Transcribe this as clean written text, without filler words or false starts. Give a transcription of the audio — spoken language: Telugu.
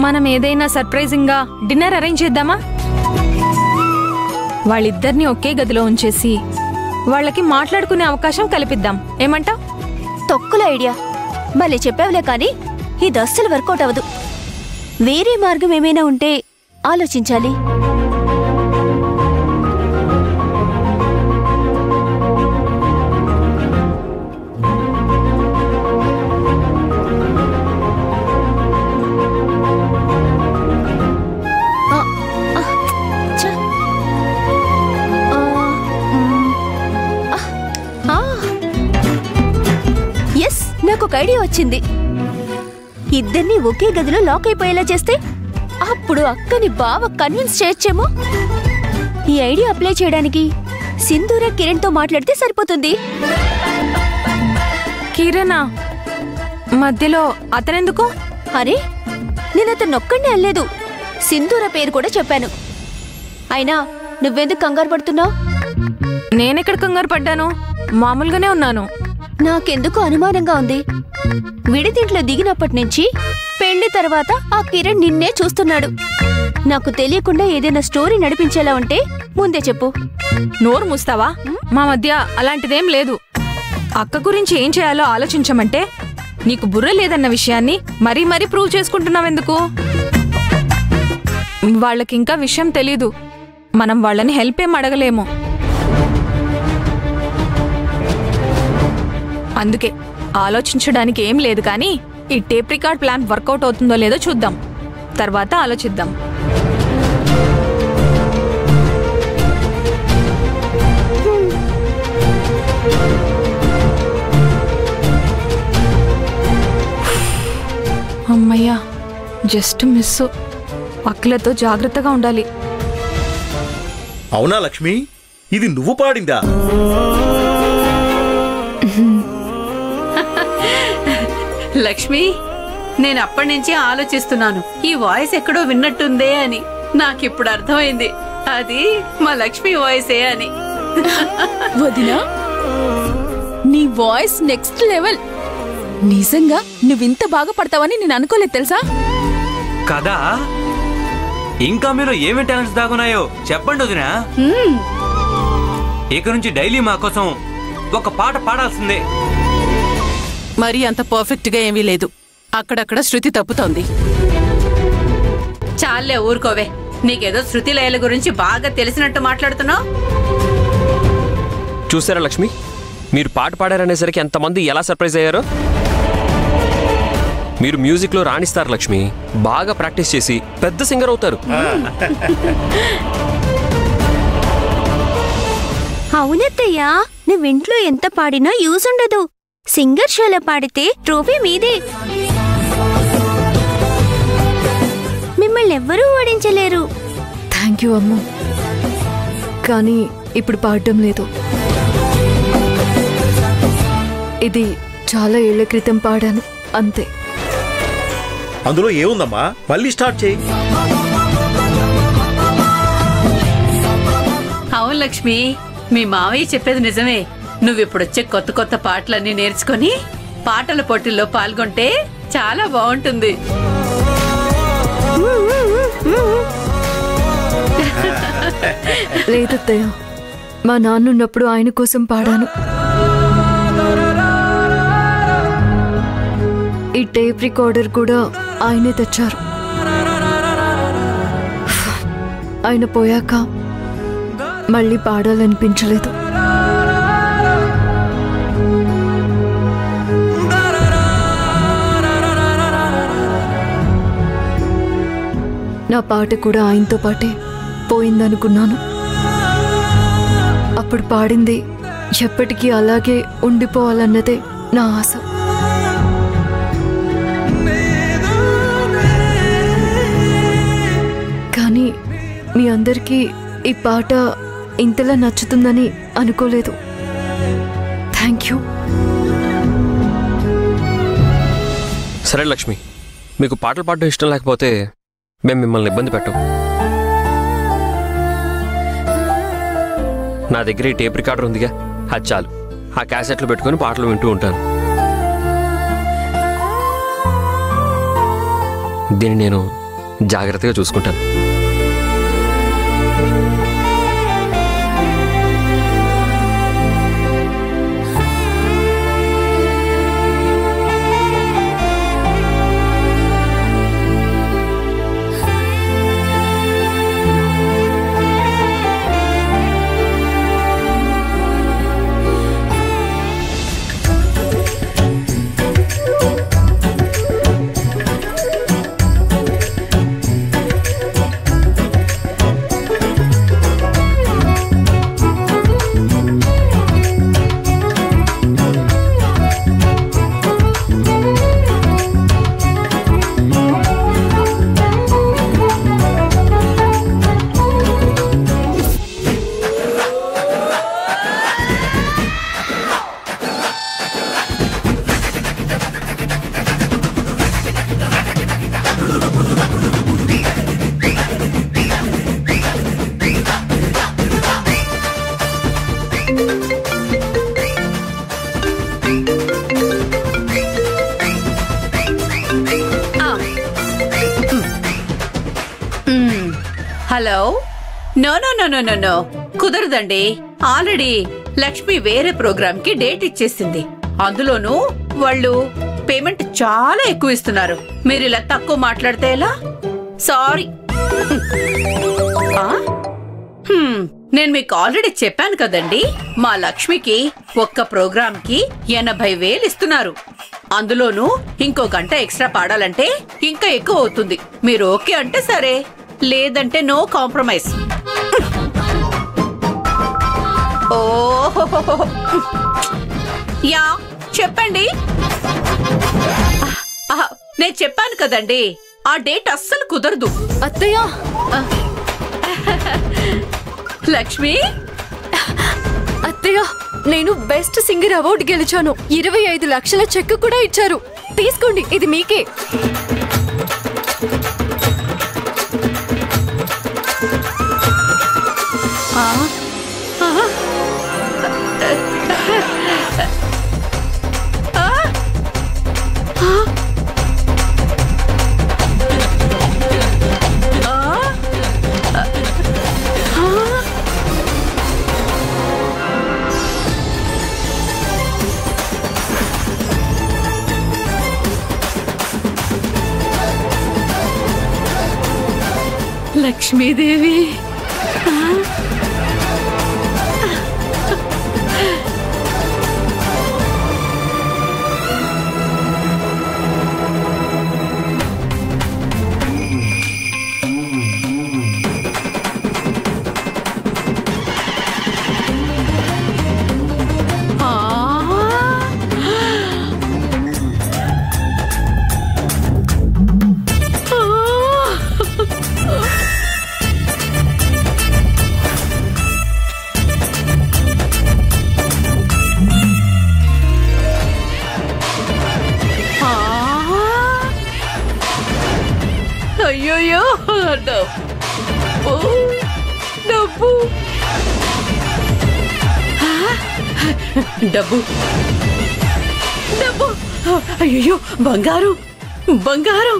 మనం ఏదైనా సర్ప్రైజింగ్ గా డిన్నర్ అరేంజ్ చేద్దామా? వాళ్ళిద్దరిని ఒకే గదిలో ఉంచేసి వాళ్ళకి మాట్లాడుకునే అవకాశం కల్పిద్దాం. ఏమంటావ్? తొక్కుల ఐడియా. భలే చెప్పావులే కానీ ఇది అస్సలు వర్కౌట్ అవ్వదు. వేరే మార్గం ఏమైనా ఉంటే ఆలోచించాలి. నాకు ఒక ఐడియా వచ్చింది. ఇద్దరిని ఒకే గదిలో లాక్ అయిపోయేలా చేస్తే అప్పుడు అక్కని బావ కన్విన్స్ చేయొచ్చేమో. ఈ ఐడియా అప్లై చేయడానికి సింధూర కిరణ్ తో మాట్లాడితే సరిపోతుంది. కిరణా? మధ్యలో అతనెందుకు? అరే, నేను అతను ఒక్కడినే అనలేదు, సింధూర పేరు కూడా చెప్పాను. అయినా నువ్వెందుకు కంగారు పడుతున్నావు? నేనెక్కడ కంగారు పడ్డాను? మామూలుగానే ఉన్నాను. నాకెందుకు అనుమానంగా ఉంది. విడిదింట్లో దిగినప్పటి నుంచి పెళ్లి తర్వాత ఆ కిరణ్ నిన్నే చూస్తున్నాడు. నాకు తెలియకుండా ఏదైనా స్టోరీ నడిపించేలా ఉంటే ముందే చెప్పు. నోరు మూస్తావా? మా మధ్య అలాంటిదేం లేదు. అక్క గురించి ఏం చేయాలో ఆలోచించమంటే నీకు బుర్ర లేదన్న విషయాన్ని మరీ మరీ ప్రూవ్ చేసుకుంటున్నావెందుకు? వాళ్ళకింకా విషయం తెలీదు. మనం వాళ్ళని హెల్ప్ ఏం అడగలేము. అందుకే ఆలోచించడానికి ఏం లేదు, కానీ ఈ టేప్ రికార్డ్ ప్లాన్ వర్కౌట్ అవుతుందో లేదో చూద్దాం, తర్వాత ఆలోచిద్దాం. అమ్మయ్యా, జస్ట్ మిస్. అక్కలతో జాగ్రత్తగా ఉండాలి. అవునా లక్ష్మి, ఇది నువ్వు పాడిందా? లక్ష్మి, నేను అప్పటి నుంచి ఆలోచిస్తున్నాను, ఈ వాయిస్ ఎక్కడో విన్నట్టుందే అని. నాకిప్పుడు అర్థమైంది, అది మా లక్ష్మి వాయిసే అని. వదినా, నీ వాయిస్ నెక్స్ట్ లెవెల్. నిజంగా నువ్వింత బాగా పడతావని నేను అనుకోలేదు తెలుసా? కదా, ఇంకా మీలో ఏమేం టాలెంట్స్ దాగున్నాయో చెప్పండి వదినా. ఇక నుంచి డైలీ మా కోసం ఒక పాట పాడాల్సిందే. మరి అంత పర్ఫెక్ట్ గా ఏమీ లేదు, అక్కడక్కడ శృతి తప్పుతోంది. చాలే ఊరుకోవే, నీకేదో శృతి లయల గురించి బాగా తెలిసినట్టు మాట్లాడుతున్నావు. చూసారా లక్ష్మి, మీరు పాట పాడారనేసరికి ఎంతమంది ఎలా సర్ప్రైజ్ అయ్యారో. మీరు మ్యూజిక్ లో రాణిస్తారు లక్ష్మి. బాగా ప్రాక్టీస్ చేసి పెద్ద సింగర్ అవుతారు. అవునత్తయ్యా, నువ్వింట్లో ఎంత పాడినా యూజ్ ఉండదు. సింగర్ షోలో పాడితే ట్రోఫీ మీదే. మిమ్మల్ని ఎవ్వరూ ఓడించలేరు. థ్యాంక్ యూ అమ్ము, కానీ ఇప్పుడు పాడడం లేదు. ఇది చాలా ఏళ్ల క్రితం పాడాను, అంతే. అందులో ఏముందమ్మా, మళ్ళీ స్టార్ట్ చేయి. అవును లక్ష్మి, మీ మావయ్య చెప్పేది నిజమే. నువ్విప్పుడొచ్చే కొత్త కొత్త పాటలన్నీ నేర్చుకుని పాటల పోటీల్లో పాల్గొంటే చాలా బాగుంటుంది. లేదత్తయ్య, మా నాన్నున్నప్పుడు ఆయన కోసం పాడాను. ఈ టేప్ రికార్డర్ కూడా ఆయనే తెచ్చారు. ఆయన పోయాక మళ్ళీ పాడాలనిపించలేదు. నా పాట కూడా ఆయనతో పాటే పోయిందనుకున్నాను. అప్పుడు పాడింది ఎప్పటికీ అలాగే ఉండిపోవాలన్నదే నా ఆశ. కానీ మీ అందరికీ ఈ పాట ఇంతలా నచ్చుతుందని అనుకోలేదు. Thank you. సరే లక్ష్మి, మీకు పాటలు పాడడం ఇష్టం లేకపోతే మేము మిమ్మల్ని ఇబ్బంది పెట్టం. నా దగ్గర ఈ టేప్ రికార్డర్ ఉందిగా, అది చాలు. ఆ క్యాసెట్లు పెట్టుకుని పాటలు వింటూ ఉంటాను. దీన్ని నేను జాగ్రత్తగా చూసుకుంటాను. Hello, no no no no no no కుదరదండి. ఆల్రెడీ లక్ష్మి వేరే ప్రోగ్రామ్ కి డేట్ ఇచ్చేసింది. అందులోనూ వాళ్ళు పేమెంట్ చాలా ఎక్కువ ఇస్తున్నారు. మీరు ఇలా తక్కువ మాట్లాడితే ఎలా? సారీ. నేను మీకు ఆల్రెడీ చెప్పాను కదండి, మా లక్ష్మికి ఒక్క ప్రోగ్రామ్ కి 80,000 ఇస్తున్నారు. అందులోనూ ఇంకో గంట ఎక్స్ట్రా పాడాలంటే ఇంకా ఎక్కువ అవుతుంది. మీరు ఓకే అంటే సరే, లేదంటే నో కాంప్రమైజ్. ఓహో, యా చెప్పండి. నేను చెప్పాను కదండి, ఆ డేట్ అస్సలు కుదరదు. అత్తయ్య, లక్ష్మి, అత్తయ్య, నేను బెస్ట్ సింగర్ అవార్డు గెలిచాను. 25 లక్షల చెక్ కూడా ఇచ్చారు. తీసుకోండి, ఇది మీకే. లక్ష్మీదేవి, అయ్యోయ్యో, డబ్బు డబ్బు డబ్బు, అయ్యో బంగారం బంగారం.